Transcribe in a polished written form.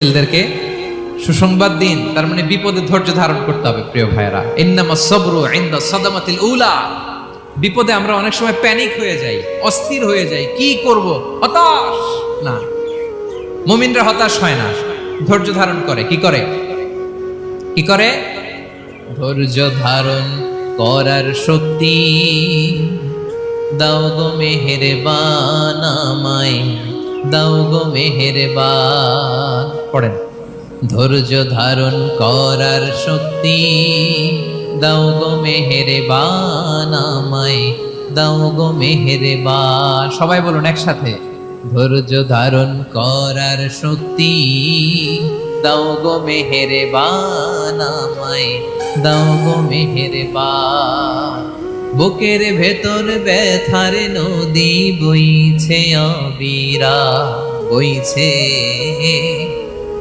ছেলেদেরকে সুসংবাদ দিন, তার মানে বিপদে ধৈর্য ধারণ করতে হবে। প্রিয় ভাইরা, ইন্নামাস সাবরু ইনদা সাদামাতিল উলা। বিপদে আমরা অনেক সময় প্যানিক হয়ে যাই, অস্থির হয়ে যাই, কি করব, হতাশ। না, মুমিনরা হতাশ হয় না, ধৈর্য ধারণ করে। কি করে? কি করে? ধৈর্য ধারণ করার শক্তি দাও গো মেহেরবান আমায়, দাও গো মেহেরবান। পড়েন, ধৈর্য ধারণ করার শক্তি দাও গো মেহেরবান আমায়, দাও গো মেহেরবান। সবাই বলুন একসাথে, ধৈর্য ধারণ করার শক্তি দাও গো মেহেরবান আমায়, দাও গো মেহেরবান। বুকের ভেতর ব্যথার নদী বইছে অবিরা, বইছে